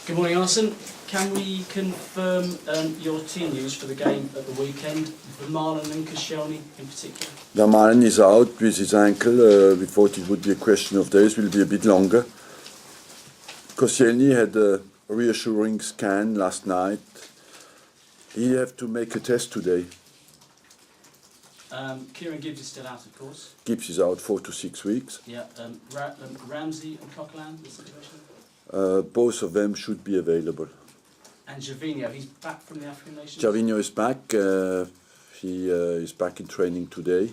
Good morning, Arsene. Can we confirm your team news for the game at the weekend, Vermaelen and Koscielny in particular? Vermaelen is out with his ankle. We thought it would be a question of days, will be a bit longer. Koscielny had a reassuring scan last night. He have to make a test today. Kieran Gibbs is still out, of course. Gibbs is out 4 to 6 weeks. Yeah. Ramsey and Coquelin, the situation? Both of them should be available. And Gervinho, he's back from the African Nations? Gervinho is back. He is back in training today.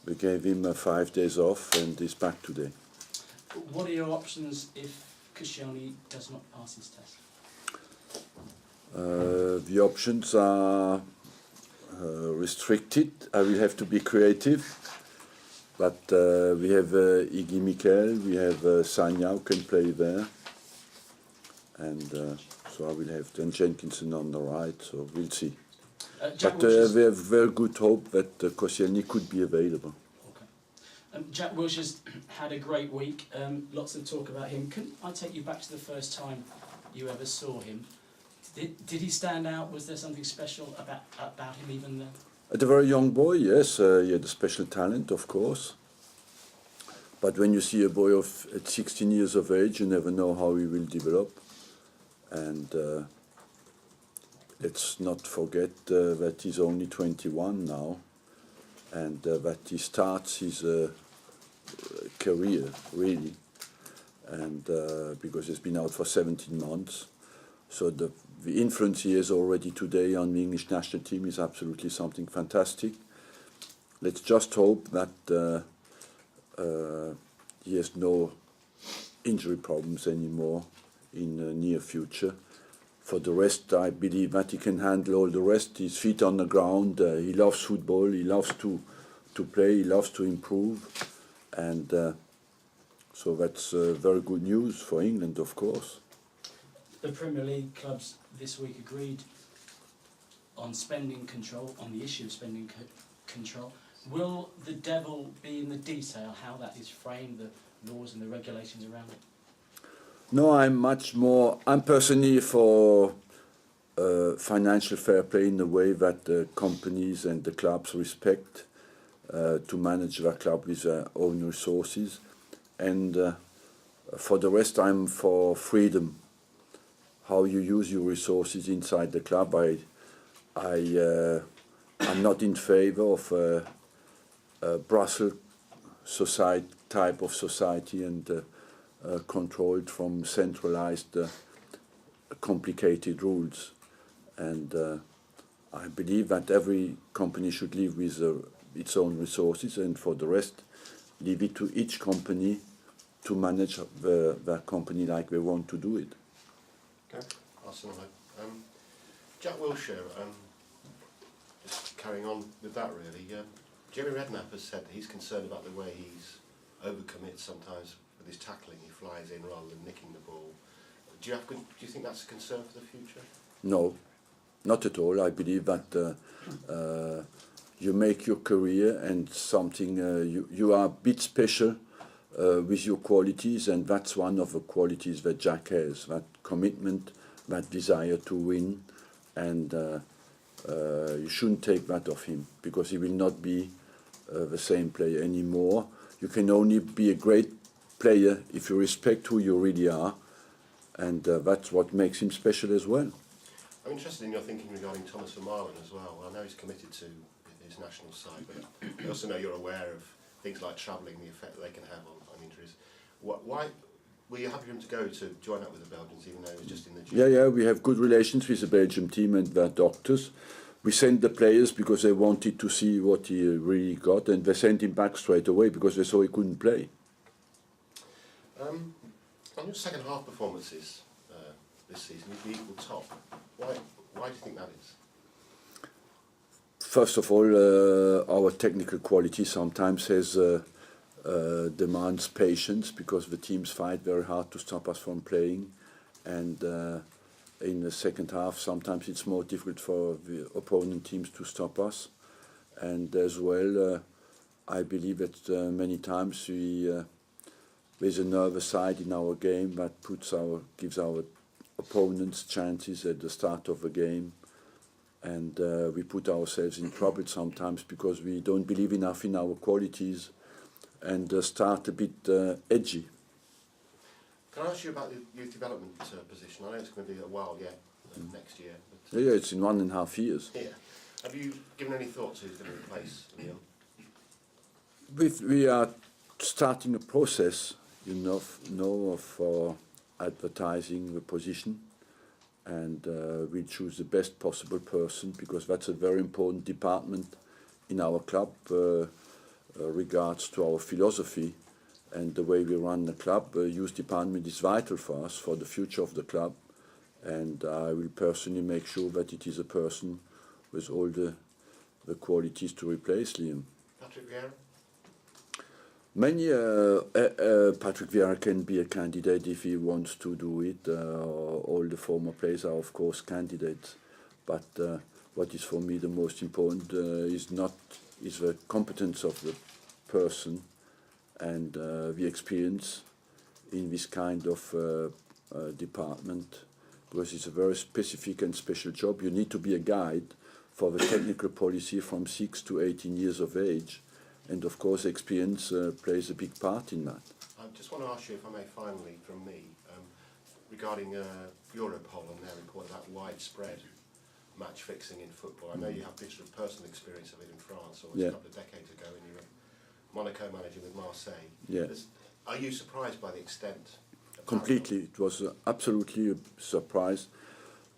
We gave him 5 days off and he's back today. What are your options if Koscielny does not pass his test? The options are restricted. I will have to be creative. But we have Iggy Mikel, we have Sanya who can play there. And so I will have then Jenkinson on the right, so we'll see. But we have very good hope that Koscielny could be available. Okay. Jack Wilshere's had a great week. Lots of talk about him. Can I take you back to the first time you ever saw him? Did he stand out? Was there something special about him even then? At a very young boy, yes, he had a special talent, of course. But when you see a boy at 16 years of age, you never know how he will develop. And let's not forget that he's only 21 now, and that he starts his career, really. And because he's been out for 17 months. So the influence he has already today on the English national team is absolutely something fantastic. Let's just hope that he has no injury problems anymore in the near future. For the rest, I believe that he can handle all the rest. His feet on the ground, he loves football, he loves to play, he loves to improve. And so that's very good news for England, of course. The Premier League clubs this week agreed on spending control, on the issue of spending control. Will the devil be in the detail, how that is framed, the laws and the regulations around it? No, I'm personally for financial fair play in the way that the companies and the clubs respect to manage their club with their own resources. And for the rest, I'm for freedom. How you use your resources inside the club. I'm not in favor of a Brussels society type of society and controlled from centralized, complicated rules. And I believe that every company should live with its own resources, and for the rest, leave it to each company to manage their company like they want to do it. Okay, Arsene. Jack Wilshere, just carrying on with that really, Jerry Redknapp has said he's concerned about the way he's overcommits sometimes with his tackling. He flies in rather than nicking the ball. Do you think that's a concern for the future? No, not at all. I believe that you make your career and something, you are a bit special with your qualities, and that's one of the qualities that Jack has, that commitment, that desire to win, and you shouldn't take that off him, because he will not be the same player anymore. You can only be a great player if you respect who you really are, and that's what makes him special as well. I'm interested in your thinking regarding Thomas Vermaelen as well. I know he's committed to his national side, but I also know you're aware of things like travelling, the effect that they can have on injuries. Why were you happy for him to go to join up with the Belgians, even though he was just in the gym? Yeah, we have good relations with the Belgium team and their doctors. We sent the players because they wanted to see what he really got, and they sent him back straight away because they saw he couldn't play. On your second half performances this season, you'd be equal top. Why do you think that is? First of all, our technical quality sometimes demands patience, because the teams fight very hard to stop us from playing, and in the second half sometimes it's more difficult for the opponent teams to stop us. And as well, I believe that many times there's a nervous side in our game that gives our opponents' chances at the start of a game, and we put ourselves in trouble sometimes because we don't believe enough in our qualities and start a bit edgy. Can I ask you about the youth development position? I know it's going to be a while yet, next year. But, Yeah, it's in 1.5 years. yeah. Have you given any thought to who's going to replace Neil? We are starting a process, for advertising the position, and we choose the best possible person because that's a very important department in our club regards to our philosophy and the way we run the club. Youth department is vital for us, for the future of the club, and I will personally make sure that it is a person with all the qualities to replace Liam. Patrick Vieira? Patrick Vieira can be a candidate if he wants to do it. All the former players are, of course, candidates. But what is for me the most important is the competence of the person and the experience in this kind of department, because it's a very specific and special job. You need to be a guide for the technical policy from 6 to 18 years of age. And of course, experience plays a big part in that. I just want to ask you, if I may, finally, from me, regarding Europol and their report about widespread match fixing in football. I know you have a bit of personal experience of it in France, or a couple of decades ago when you were Monaco manager with Marseille. Yeah. Are you surprised by the extent? Completely. It was absolutely surprised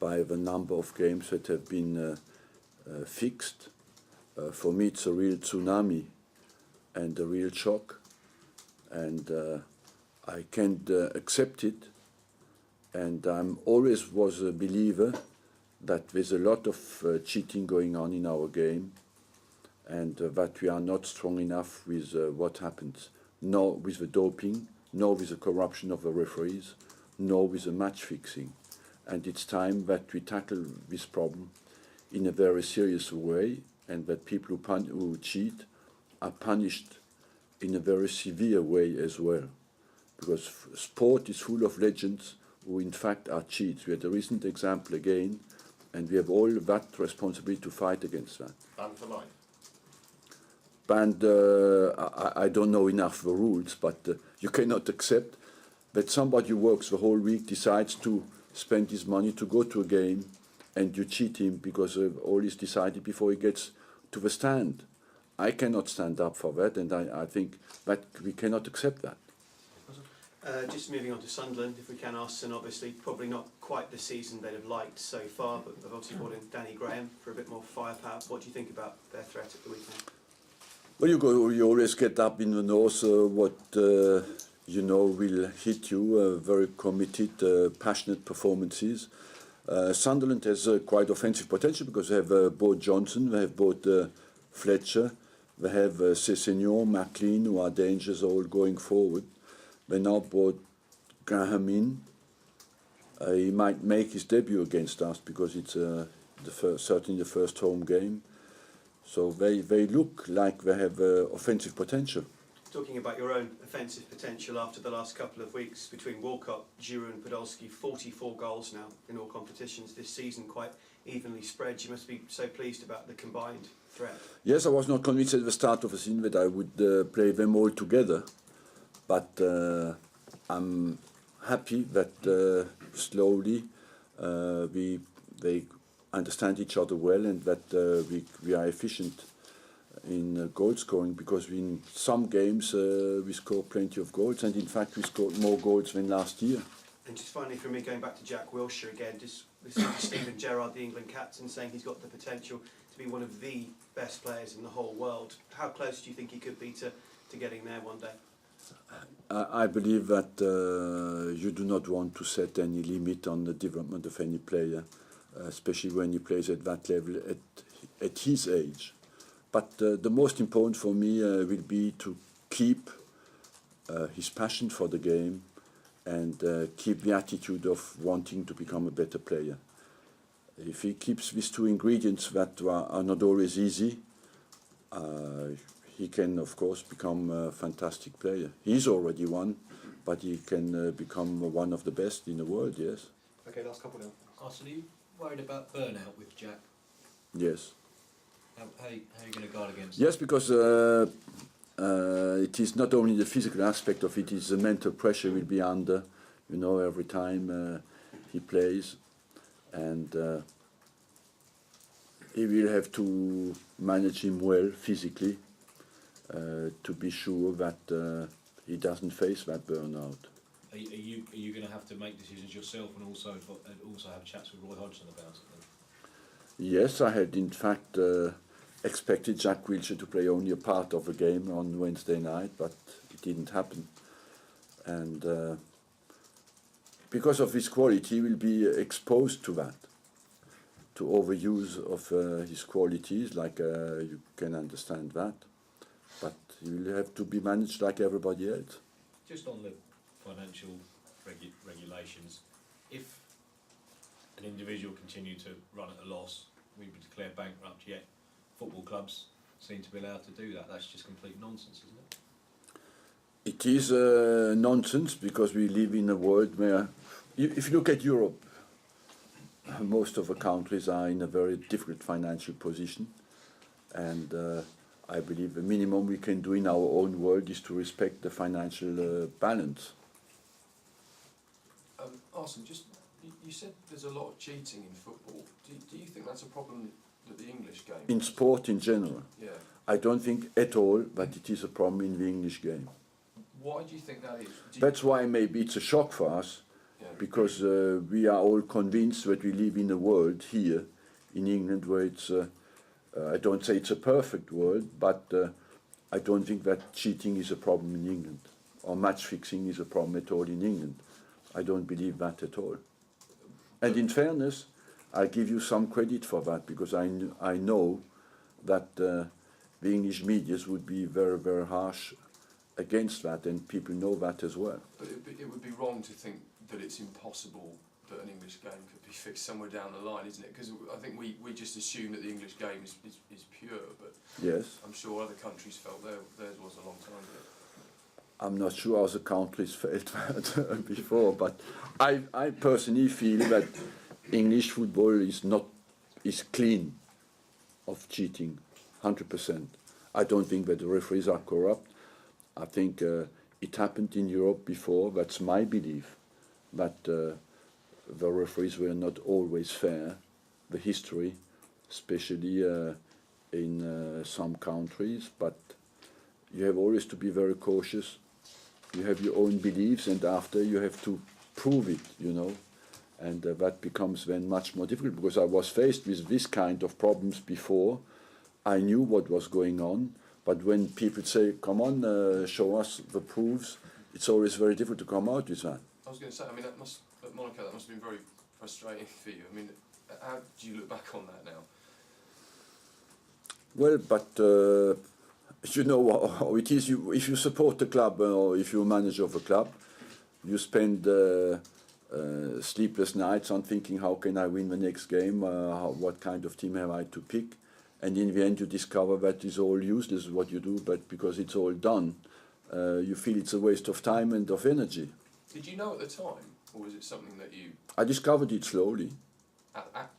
by the number of games that have been fixed. For me, it's a real tsunami and a real shock, and I can't accept it. And I'm always was a believer that there's a lot of cheating going on in our game, and that we are not strong enough with what happens, nor with the doping, nor with the corruption of the referees, nor with the match fixing. And it's time that we tackle this problem in a very serious way, and that people who cheat are punished in a very severe way as well. Because sport is full of legends who in fact are cheats. We had a recent example again, and we have all that responsibility to fight against that. Banned for life? Banned, I don't know enough the rules, but you cannot accept that somebody who works the whole week decides to spend his money to go to a game, and you cheat him because all is decided before he gets to the stand. I cannot stand up for that, and I think that we cannot accept that. Just moving on to Sunderland, if we can, Arsene, obviously probably not quite the season they'd have liked so far, but they've obviously brought in Danny Graham for a bit more firepower. What do you think about their threat at the weekend? Well, you always get up in the north what will hit you, very committed, passionate performances. Sunderland has quite offensive potential because they have both Johnson, they have both Fletcher, they have Sessegnon, McLean, who are dangerous all going forward. They now brought Graham in. He might make his debut against us because it's certainly the first home game. So they look like they have offensive potential. Talking about your own offensive potential after the last couple of weeks between Walcott, Giroud and Podolski, 44 goals now in all competitions this season, quite evenly spread. You must be so pleased about the combined threat. Yes, I was not convinced at the start of the season that I would play them all together, but I'm happy that slowly they understand each other well, and that we are efficient in goal scoring, because in some games we score plenty of goals, and in fact we scored more goals than last year. And just finally from me, going back to Jack Wilshere again, just listening to Stephen Gerrard, the England captain, saying he's got the potential to be one of the best players in the whole world. How close do you think he could be to getting there one day? I believe that you do not want to set any limit on the development of any player, especially when he plays at that level at his age. But the most important for me will be to keep his passion for the game and keep the attitude of wanting to become a better player. If he keeps these two ingredients that are not always easy, he can, of course, become a fantastic player. He's already one, but he can become one of the best in the world, yes. Okay, last couple now. Arsene, are you worried about burnout with Jack? Yes. How are you going to guard against Yes, because it is not only the physical aspect of it, it's the mental pressure will be under, every time he plays. And he will have to manage him well physically to be sure that he doesn't face that burnout. Are you going to have to make decisions yourself and also have chats with Roy Hodgson about it then? Yes, I had in fact expected Jack Wilshere to play only a part of a game on Wednesday night, but it didn't happen. And because of his quality, he will be exposed to that, to overuse of his qualities, like you can understand that. But he will have to be managed like everybody else. Just on the financial regulations, if an individual continued to run at a loss, we'd be declared bankrupt, yet football clubs seem to be allowed to do that. That's just complete nonsense, isn't it? It is nonsense because we live in a world where, if you look at Europe, most of the countries are in a very difficult financial position, and I believe the minimum we can do in our own world is to respect the financial balance. Arsene, you said there's a lot of cheating in football. Do you think that's a problem that the English game In has? sport in general, Yeah. I don't think at all that it is a problem in the English game. Why do you think that is? That's why maybe it's a shock for us, Yeah. because we are all convinced that we live in a world here in England where it's, I don't say it's a perfect world, but I don't think that cheating is a problem in England, or match fixing is a problem at all in England. I don't believe that at all. And in fairness, I give you some credit for that, because I know that the English media would be very, very harsh against that, and people know that as well. But it would be wrong to think that it's impossible that an English game could be fixed somewhere down the line, isn't it? Because I think we just assume that the English game is pure, but Yes. I'm sure other countries felt theirs was a long time ago. I'm not sure how the countries felt that before, but I personally feel that English football is clean of cheating, 100%. I don't think that the referees are corrupt. I think it happened in Europe before. That's my belief, that the referees were not always fair. The history, especially in some countries, but you have always to be very cautious. You have your own beliefs, and after you have to prove it, and that becomes then much more difficult, because I was faced with this kind of problems before. I knew what was going on, but when people say, come on, show us the proofs, it's always very difficult to come out with that. I was going to say, I mean, at Monaco, that must have been very frustrating for you. I mean, how do you look back on that now? Well, but you know how it is. If you support the club, or if you're a manager of a club, you spend sleepless nights on thinking, how can I win the next game? What kind of team have I to pick? And in the end, you discover that it's all useless what you do, but because it's all done, you feel it's a waste of time and of energy. Did you know at the time, or was it something that you I discovered it slowly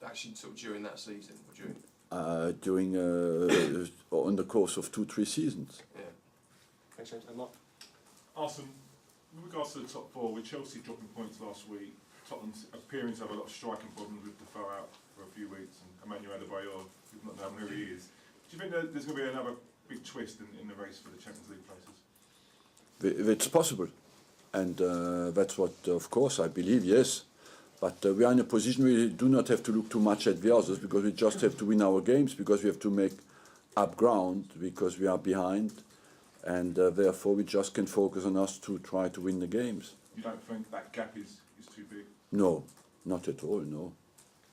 actually sort of during that season, or during? during on the course of 2-3 seasons. Yeah. Thanks, James. And Mark? Arsene, with regards to the top four, with Chelsea dropping points last week, Tottenham appearing to have a lot of striking problems with Defoe out for a few weeks, and Emmanuel Adebayor, we've not known who he is. Do you think that there's going to be another big twist in the race for the Champions League places? It's possible, and that's what, of course, I believe, yes. But we are in a position where we do not have to look too much at the others, because we just have to win our games, because we have to make up ground, because we are behind, and therefore we just can focus on us to try to win the games. You don't think that gap is too big? No, not at all, no.